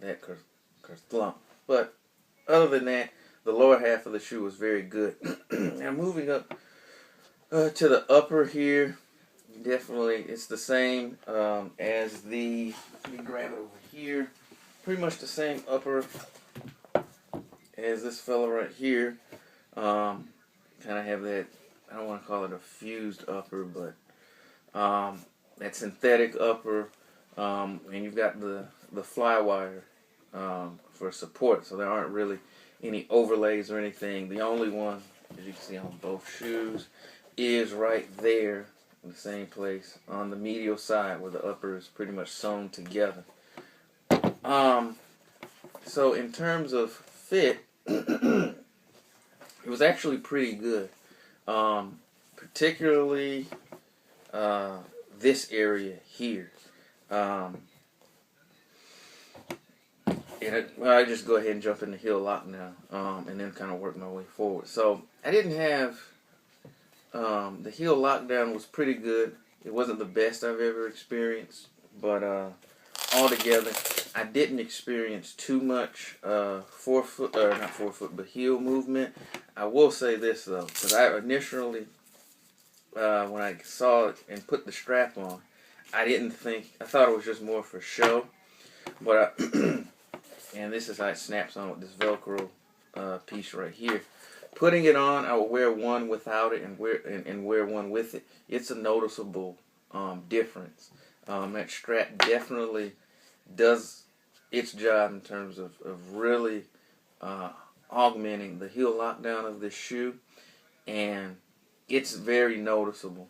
that kerthump. But other than that, the lower half of the shoe was very good. Now moving up to the upper here, definitely it's the same as the, let me grab it over here, pretty much the same upper as this fella right here. Kind of have that, I don't want to call it a fused upper, but that synthetic upper, and you've got the fly wire for support, so there aren't really any overlays or anything. The only one, as you can see on both shoes, is right there in the same place on the medial side where the upper is pretty much sewn together. So in terms of fit, it was actually pretty good, particularly this area here. I just go ahead and jump in the heel lock now, and then kind of work my way forward. So I didn't have, the heel lockdown was pretty good. It wasn't the best I've ever experienced, but altogether, I didn't experience too much not forefoot, but heel movement. I will say this though, because I initially, when I saw it and put the strap on, I thought it was just more for show, but and this is how it snaps on with this Velcro piece right here. Putting it on, I will wear one without it and wear one with it. It's a noticeable difference. That strap definitely does its job in terms of really augmenting the heel lockdown of this shoe, and it's very noticeable.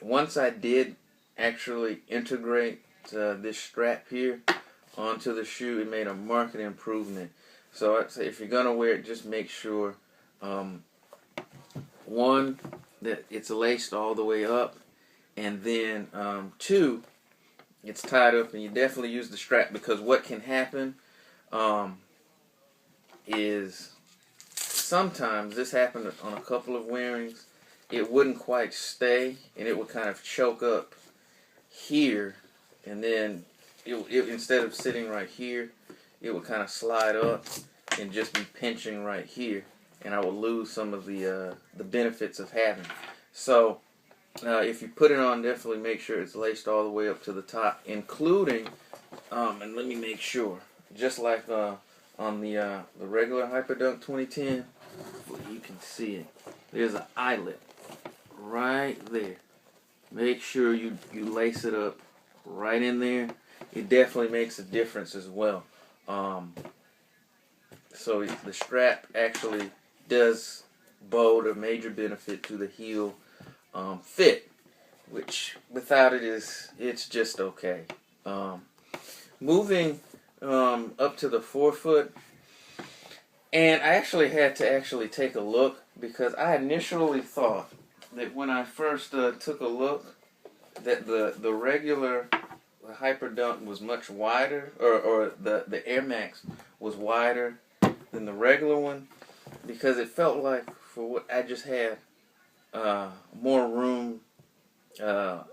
Once I did actually integrate this strap here onto the shoe, it made a marked improvement. So I'd say if you're gonna wear it, just make sure one, that it's laced all the way up, and then two, it's tied up, and you definitely use the strap, because what can happen is sometimes, this happened on a couple of wearings, it wouldn't quite stay, and it would kind of choke up here, and then it instead of sitting right here, it would kind of slide up and just be pinching right here, and I would lose some of the benefits of having it. So if you put it on, definitely make sure it's laced all the way up to the top, including, and let me make sure, just like on the regular Hyperdunk 2010, you can see it. There's an eyelet right there. Make sure you lace it up right in there. It definitely makes a difference as well. So the strap actually does bode a major benefit to the heel fit, which without it it's just okay. Moving up to the forefoot, and I actually had to take a look, because I initially thought that when I first took a look that the regular Hyperdunk was much wider, or the Air Max was wider than the regular one, because it felt like, for what I just had, more room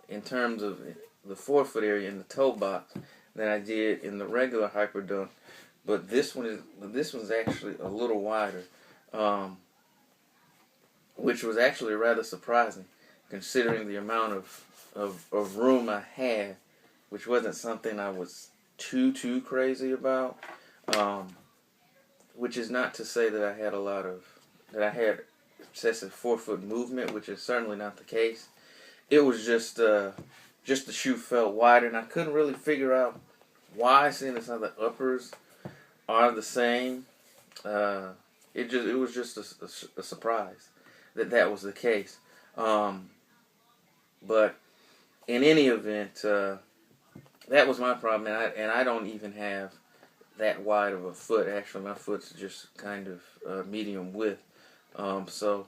in terms of the forefoot area in the toe box than I did in the regular Hyperdunk. But this one's actually a little wider, which was actually rather surprising, considering the amount of room I had, which wasn't something I was too crazy about. Which is not to say that I had excessive forefoot movement, which is certainly not the case. It was just the shoe felt wider, and I couldn't really figure out why, seeing as how the uppers are the same. It was just a surprise that was the case. But in any event, that was my problem, and I don't even have that wide of a foot. Actually, my foot's just kind of medium width. So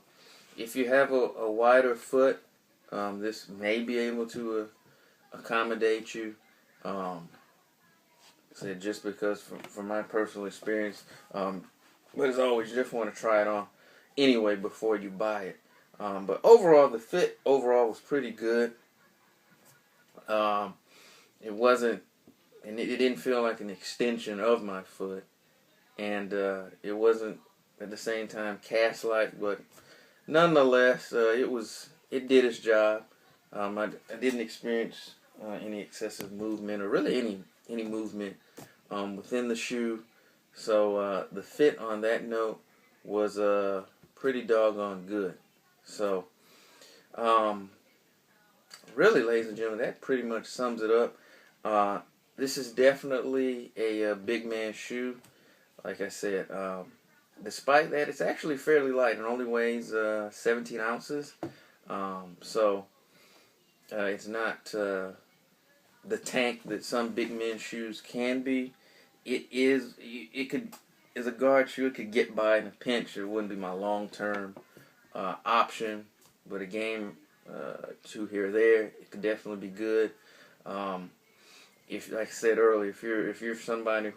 if you have a wider foot, this may be able to accommodate you. Just because from my personal experience, but as always, you just want to try it on anyway before you buy it. But overall, the fit overall was pretty good. It wasn't and it didn't feel like an extension of my foot, and it wasn't at the same time cast-like, but nonetheless, it did its job. I didn't experience any excessive movement, or really any movement within the shoe. So the fit on that note was pretty doggone good. So really, ladies and gentlemen, that pretty much sums it up. This is definitely a big man shoe. Like I said, despite that, it's actually fairly light. It only weighs 17 ounces. So it's not the tank that some big men shoes can be. It could, as a guard shoe, it could get by in a pinch. It wouldn't be my long-term option, but a game two here or there, it could definitely be good. If, like I said earlier, if you're somebody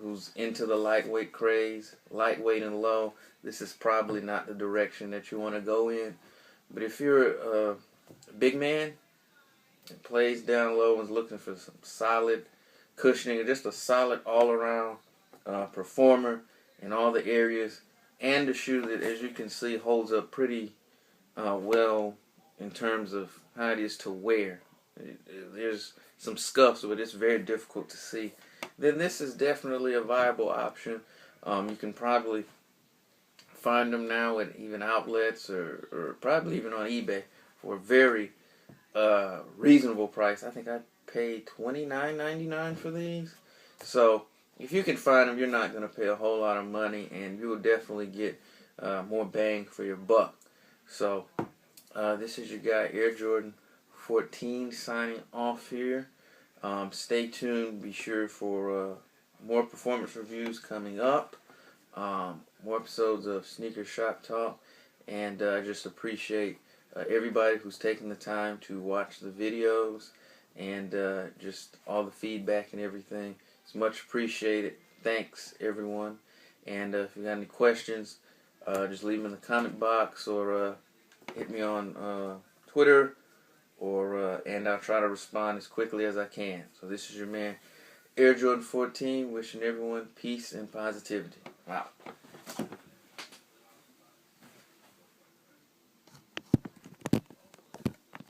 who's into the lightweight craze, lightweight and low, this is probably not the direction that you want to go in. But if you're a big man that plays down low and is looking for some solid cushioning, or just a solid all-around performer in all the areas, and a shoe that, as you can see, holds up pretty well in terms of how it is to wear. There's some scuffs, but it's very difficult to see. Then this is definitely a viable option. You can probably find them now at even outlets, or probably even on eBay for a very reasonable price. I think I paid $29.99 for these. So if you can find them, you're not going to pay a whole lot of money, and you will definitely get more bang for your buck. So this is your guy Air Jordan 14 signing off here. Stay tuned. Be sure for more performance reviews coming up. More episodes of Sneaker Shop Talk. And I just appreciate everybody who's taking the time to watch the videos, and just all the feedback and everything. It's much appreciated. Thanks, everyone. And if you got any questions, just leave them in the comment box, or hit me on Twitter, and I'll try to respond as quickly as I can. So this is your man, Air Jordan 14, wishing everyone peace and positivity. Wow.